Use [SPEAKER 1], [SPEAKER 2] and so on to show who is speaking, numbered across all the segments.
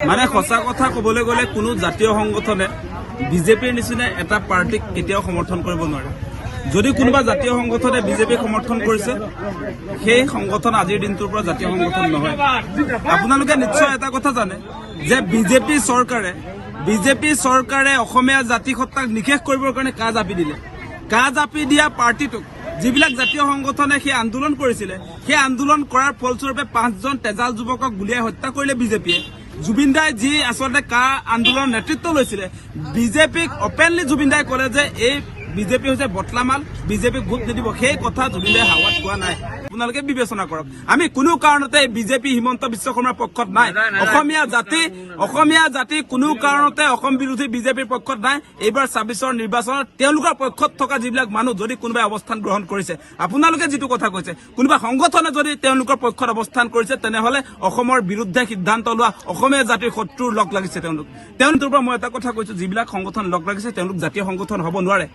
[SPEAKER 1] মানে সঁচা কথা কবলৈ গলে কোনো জাতীয় সংগঠনে বিজেপিৰ নিচিনা এটা পাৰ্টিক কেতিয়াও সমৰ্থন কৰিব নোৱাৰে। যদি কোনোবা জাতীয় সংগঠনে বিজেপিক সমৰ্থন কৰিছে সেই সংগঠন আজিৰ দিনটোৰ পৰা জাতীয় সংগঠন নহয়। আপোনালোকে নিশ্চয় এটা কথা জানে যে বিজেপি চৰকাৰে অসমীয়া জাতি সত্তাক নিষেধ কৰিবৰ কাৰণে কাজ আপি দিলে। কাজ আপি দিয়া পাৰ্টিটোক যিবিলাক জাতীয় সংগঠনে সেই আন্দোলন কৰিছিলে সেই আন্দোলন কৰাৰ ফলস্বৰূপে 5জন তেজাল যুৱকক গুলিয়াই হত্যা কৰিলে বিজেপিয়ে। জুবিন দাই যি আসলে কা আন্দোলনৰ নেতৃত্ব লৈছিলে বিজেপিক অপেনলি জুবিন দাই ক'লে যে এই বিজেপি হৈছে বটলামাল, বিজেপিক ভোট নিদিব। সেই কথা জুবিন দাই হাৱাত কোৱা নাই। আপোনালোকে বিবেচনা কৰক। আমি কোনো কাৰণতে বিজেপি হিমন্ত বিশ্ব শৰ্মাৰ পক্ষত নাই। অসমীয়া জাতি কোনো কাৰণতে অসম বিৰোধী বিজেপিৰ পক্ষত নাই। এইবাৰ 26ৰ নিৰ্বাচনত তেওঁলোকৰ পক্ষত থকা যিবিলাক মানুহ যদি কোনোবাই অৱস্থান গ্ৰহণ কৰিছে, আপোনালোকে যিটো কথা কৈছে কোনোবা সংগঠনে যদি তেওঁলোকৰ পক্ষত অৱস্থান কৰিছে তেনেহলে অসমৰ বিৰুদ্ধে সিদ্ধান্ত লোৱা অসমীয়া জাতিৰ শত্ৰুৰ লগ লাগিছে। তেওঁলোকৰ পৰা মই এটা কথা কৈছো, যিবিলাক সংগঠন লগ লাগিছে তেওঁলোক জাতীয় সংগঠন হ'ব নোৱাৰে।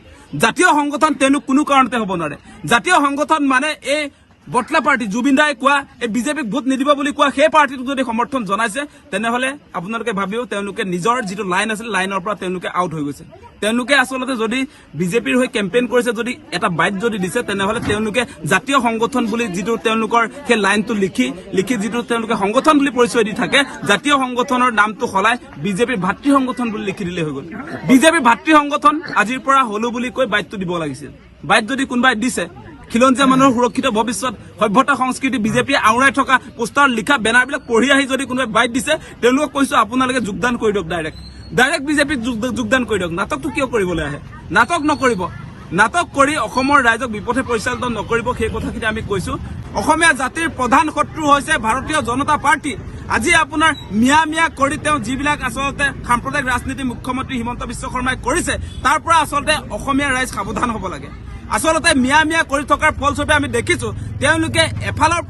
[SPEAKER 1] জাতীয় সংগঠন তেওঁলোক কোনো কাৰণতে হ'ব নোৱাৰে। জাতীয় সংগঠন মানে এই বটলা পাৰ্টি জুবিন দাই কোৱা এই বিজেপিক ভোট নিদিব বুলি কোৱা সেই পাৰ্টিটোক যদি সমৰ্থন জনাইছে তেনেহলে আপোনালোকে ভাবিও তেওঁলোকে নিজৰ যিটো লাইন আছিল লাইনৰ পৰা তেওঁলোকে আউট হৈ গৈছে। তেওঁলোকে আচলতে যদি বিজেপিৰ হৈ কেম্পেইন কৰিছে, যদি এটা বাইট যদি দিছে তেনেহলে তেওঁলোকে জাতীয় সংগঠন বুলি যিটো তেওঁলোকৰ সেই লাইনটো লিখি যিটো তেওঁলোকে সংগঠন বুলি পৰিচয় দি থাকে, জাতীয় সংগঠনৰ নামটো সলাই বিজেপিৰ ভাতৃ সংগঠন বুলি লিখি দিলে হৈ গ'ল। বিজেপিৰ ভাতৃ সংগঠন আজিৰ পৰা হলো বুলি কৈ বাইটটো দিব লাগিছিল। বাইট যদি কোনোবাই দিছে খিলঞ্জীয়া মানুহৰ সুৰক্ষিত ভৱিষ্যত সভ্যতা সংস্কৃতি বিজেপিয়ে আওৰাই থকা পোষ্টাৰ লিখা বেনাৰবিলাক পঢ়ি আহি যদি কোনোবাই বাইট দিছে তেওঁলোকক কৈছো আপোনালোকে যোগদান কৰি দিয়ক। ডাইৰেক্ট বিজেপিক যোগদান কৰি দিয়ক। নাটকটো কিয় কৰিবলৈ আহে? নাটক নকৰিব। নাটক কৰি অসমৰ ৰাইজক বিপথে পৰিচালিত নকৰিব। সেই কথাখিনি আমি কৈছো। অসমীয়া জাতিৰ প্ৰধান শত্ৰু হৈছে ভাৰতীয় জনতা পাৰ্টি। আজি আপোনাৰ মিয়া কৰি তেওঁ যিবিলাক আচলতে সাম্প্ৰদায়িক ৰাজনীতি মুখ্যমন্ত্ৰী হিমন্ত বিশ্ব শৰ্মাই কৰিছে তাৰ পৰা আচলতে অসমীয়া ৰাইজ সাৱধান হ'ব লাগে। আচলতে মিয়া কৰি থকাৰ ফলস্বৰূপে আমি দেখিছো তেওঁলোকে এফালৰ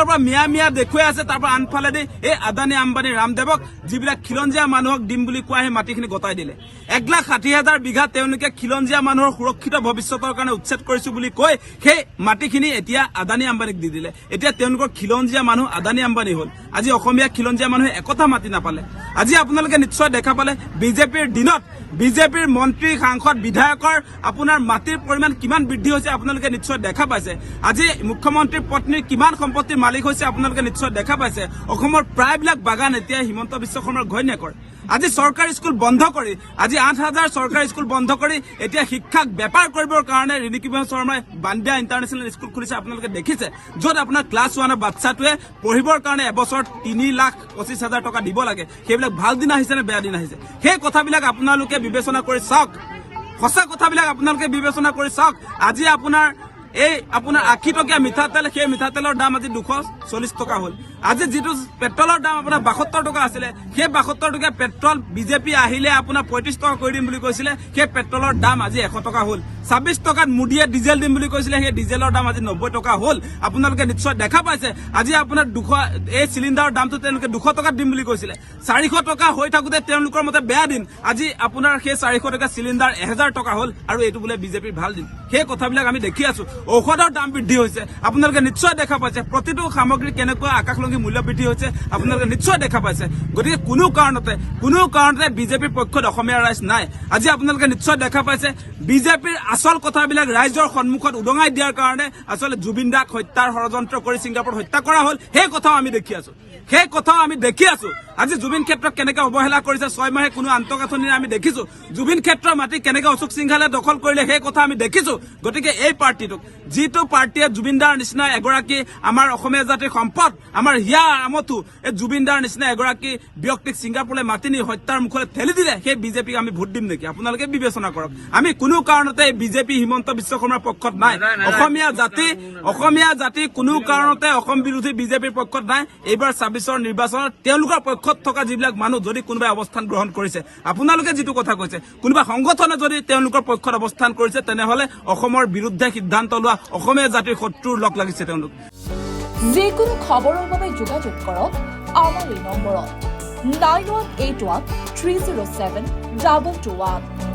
[SPEAKER 1] পৰা মিয়া দেখুৱাই আছে, তাৰ পৰা আনফালেদি এই আদানী আম্বানী ৰামদেৱক যিবিলাক খিলঞ্জীয়া মানুহক দিম বুলি কোৱা সেই মাটিখিনি গতাই দিলে। 1,60,000 বিঘা তেওঁলোকে খিলঞ্জীয়া মানুহৰ সুৰক্ষিত ভৱিষ্যতৰ কাৰণে উচ্ছেদ কৰিছো বুলি কৈ সেই মাটিখিনি এতিয়া আদানী আম্বানীক দি দিলে। এতিয়া তেওঁলোকৰ খিলঞ্জীয়া মানুহ আদানী আম্বানী হ'ল। আজি অসমীয়া খিলঞ্জীয়া মানুহে একতা মাতি নাপালে। আজি আপোনালোকে নিশ্চয় দেখা পালে বিজেপিৰ দিনত বিজেপিৰ মন্ত্ৰী সাংসদ বিধায়কৰ আপোনাৰ মাটিৰ পৰিমাণ কিমান বৃদ্ধি হৈছে আপোনালোকে নিশ্চয় দেখা পাইছে। আজি মুখ্যমন্ত্ৰীৰ পত্নীৰ কিমান সম্পত্তিৰ মালিক হৈছে আপোনালোকে নিশ্চয় দেখা পাইছে। অসমৰ প্ৰায়বিলাক বাগান এতিয়া হিমন্ত বিশ্ব শৰ্মাৰ ঘৈণীয়েকৰ। আজি চৰকাৰী স্কুল বন্ধ কৰি, আজি 8,000 চৰকাৰী স্কুল বন্ধ কৰি এতিয়া শিক্ষাক বেপাৰ কৰিবৰ কাৰণে ৰিণিকী শৰ্মাই বান্দিয়া ইণ্টাৰনেশ্যনেল স্কুল খুলিছে। আপোনালোকে দেখিছে য'ত আপোনাৰ ক্লাছ 1ৰ বাচ্চাটোৱে পঢ়িবৰ কাৰণে এবছৰত 3,25,000 টকা দিব লাগে। সেইবিলাক ভাল দিন আহিছে নে বেয়া দিন আহিছে? সেই কথাবিলাক আপোনালোকে বিবেচনা কৰি চাওক। সঁচা কথাবিলাক আপোনালোকে বিবেচনা কৰি চাওক। আজি আপোনাৰ 80 টকীয়া মিঠাতেল, সেই মিঠাতেলৰ দাম আজি 240 টকা হ'ল। আজি যিটো পেট্ৰলৰ দাম আপোনাৰ 72 টকা আছিলে, সেই 72 টকীয়া পেট্ৰল বিজেপি আহিলে আপোনাৰ 35 টকা কৰি দিম বুলি কৈছিলে, সেই পেট্ৰলৰ দাম আজি 100 টকা হ'ল। 26 টকাত মোদীয়ে ডিজেল দিম বুলি কৈছিলে, সেই ডিজেলৰ দাম আজি 90 টকা হ'ল। আপোনালোকে নিশ্চয় দেখা পাইছে। আজি আপোনাৰ 200 এই চিলিণ্ডাৰৰ দামটো তেওঁলোকে 200 টকাত দিম বুলি কৈছিলে। 400 টকা হৈ থাকোতে তেওঁলোকৰ মতে বেয়া দিন। আজি আপোনাৰ সেই 400 টকা চিলিণ্ডাৰ 1000 টকা হ'ল আৰু এইটো বোলে বিজেপিৰ ভাল দিন। সেই কথাবিলাক আমি দেখি আছো। ঔষধৰ দাম বৃদ্ধি হৈছে আপোনালোকে নিশ্চয় দেখা পাইছে। প্ৰতিটো সামগ্ৰী কেনেকুৱা আকাশলংঘী মূল্য বৃদ্ধি হৈছে আপোনালোকে নিশ্চয় দেখা পাইছে। গতিকে কোনো কাৰণতে বিজেপিৰ পক্ষত অসমীয়া ৰাইজ নাই। আজি আপোনালোকে নিশ্চয় দেখা পাইছে বিজেপিৰ আচল কথাবিলাক ৰাইজৰ সন্মুখত উদঙাই দিয়াৰ কাৰণে আচলতে জুবিন দাক হত্যাৰ ষড়যন্ত্ৰ কৰি ছিংগাপুৰত হত্যা কৰা হ'ল। সেই কথাও আমি দেখি আছো। আজি জুবিন ক্ষেত্ৰক কেনেকৈ অৱহেলা কৰিছে, 6 মাহে কোনো আন্তঃগাঁথনি আমি দেখিছো। জুবিন ক্ষেত্ৰৰ মাটি কেনেকৈ অশোক সিংহালে দখল কৰিলে সেই কথা আমি দেখিছো। গতিকে এই পাৰ্টিটোক, যিটো পাৰ্টিয়ে জুবিন দাৰ নিচিনা এগৰাকী আমাৰ অসমীয়া জাতিৰ সম্পদ, আমাৰ হিয়া আমঠু এই জুবিন দাৰ নিচিনা এগৰাকী ব্যক্তিক ছিংগাপুৰলৈ মাতি নি হত্যাৰ মুখলৈ ঠেলি দিলে, সেই বিজেপিক আমি ভোট দিম নেকি? আপোনালোকে বিবেচনা কৰক। আমি কোনো কাৰণতে বিজেপি হিমন্ত বিশ্ব শৰ্মাৰ পক্ষত নাই। অসমীয়া জাতি কোনো কাৰণতে অসম বিৰোধী বিজেপিৰ পক্ষত নাই। এইবাৰ 26ৰ নিৰ্বাচনত তেওঁলোকৰ পক্ষত থকা যিবিলাক মানুহ যদি কোনোবাই অৱস্থান গ্ৰহণ কৰিছে, আপোনালোকে যিটো কথা কৈছে কোনোবা সংগঠনে যদি তেওঁলোকৰ পক্ষত অৱস্থান কৰিছে তেনেহলে অসমৰ বিৰুদ্ধে সিদ্ধান্ত লোৱা অসমীয়া জাতিৰ শত্ৰুৰ লগ লাগিছে তেওঁলোক।
[SPEAKER 2] যিকোনো খবৰৰ বাবে যোগাযোগ কৰক আমাৰ এই নম্বৰত 9181 307 2221।